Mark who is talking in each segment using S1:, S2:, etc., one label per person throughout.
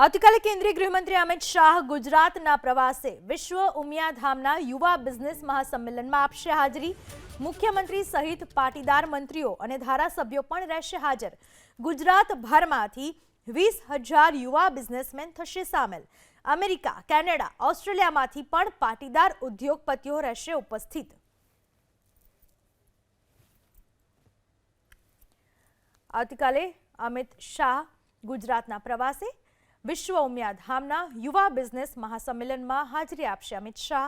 S1: આવતીકાલે કેન્દ્રીય ગૃહમંત્રી અમિત શાહ ગુજરાતના પ્રવાસે વિશ્વ ઉમિયાધામના યુવા બિઝનેસ મહાસંમેલનમાં આપશે હાજરી। મુખ્યમંત્રી સહિત પાટીદાર મંત્રીઓ અને ધારાસભ્યો પણ રહેશે હાજર। ગુજરાતભરમાંથી 20,000 યુવા બિઝનેસમેન થશે સામેલ। અમેરિકા, કેનેડા, ઓસ્ટ્રેલિયામાંથી પણ પાટીદાર ઉદ્યોગપતિઓ રહેશે ઉપસ્થિત। આવતીકાલે અમિત શાહ ગુજરાતના પ્રવાસે વિશ્વ ઉમિયાધામના યુવા બિઝનેસ મહાસંમેલનમાં હાજરી આપશે અમિત શાહ,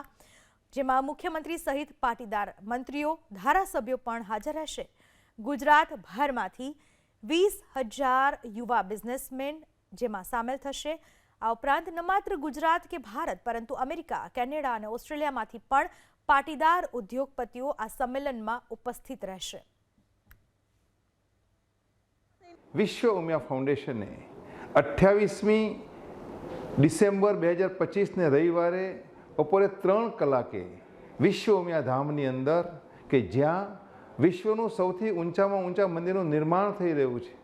S1: જેમાં મુખ્યમંત્રી સહિત પાટીદાર મંત્રીઓ, ધારાસભ્યો પણ હાજર રહેશે। ગુજરાતભરમાંથી 20,000 યુવા બિઝનેસમેન જેમાં સામેલ થશે। આ ઉપરાંત ન માત્ર ગુજરાત કે ભારત પરંતુ અમેરિકા, કેનેડા અને ઓસ્ટ્રેલિયામાંથી પણ પાટીદાર ઉદ્યોગપતિઓ આ સંમેલનમાં ઉપસ્થિત રહેશે।
S2: વિશ્વ ઉમિયા ફાઉન્ડેશને 28મી ડિસેમ્બર 2025ને રવિવારે બપોરે 3 કલાકે વિશ્વ ઉમિયા ધામની અંદર કે જ્યાં વિશ્વનું સૌથી ઊંચામાં ઊંચા મંદિરનું નિર્માણ થઈ રહ્યું છે,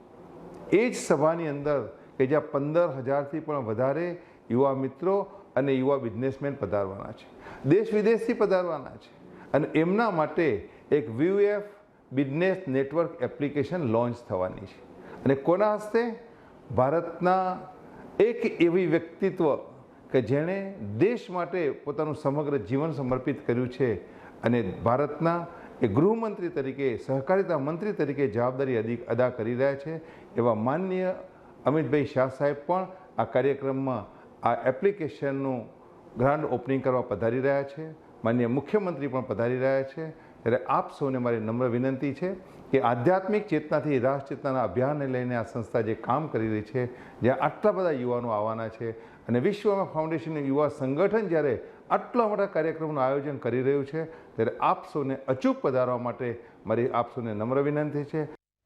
S2: એ જ સભાની અંદર કે જ્યાં 15,000થી પણ વધારે યુવા મિત્રો અને યુવા બિઝનેસમેન પધારવાના છે, દેશ વિદેશથી પધારવાના છે અને એમના માટે એક VUF business network application launch થવાની છે। અને કોના હસ્તે? ભારતના એક એવી વ્યક્તિત્વ કે જેણે દેશ માટે પોતાનું સમગ્ર જીવન સમર્પિત કર્યું છે અને ભારતના એક ગૃહમંત્રી તરીકે, સહકારિતા મંત્રી તરીકે જવાબદારી અદા કરી રહ્યા છે એવા માનનીય અમિતભાઈ શાહ સાહેબ પણ આ કાર્યક્રમમાં આ એપ્લિકેશનનું ગ્રાન્ડ ઓપનિંગ કરવા પધારી રહ્યા છે। માનનીય મુખ્યમંત્રી પણ પધારી રહ્યા છે। ત્યારે આપ સૌને મારી નમ્ર વિનંતી છે કે આધ્યાત્મિક ચેતનાથી રાષ્ટ્ર ચેતનાના અભિયાનને લઈને આ સંસ્થા જે કામ કરી રહી છે, જ્યાં આટલા બધા યુવાનો આવવાના છે અને વિશ્વ ઉમિયા ફાઉન્ડેશનનું યુવા સંગઠન જ્યારે આટલા મોટા કાર્યક્રમનું આયોજન કરી રહ્યું છે, ત્યારે આપ સૌને અચૂક પધારવા માટે મારી આપ સૌને નમ્ર વિનંતી છે।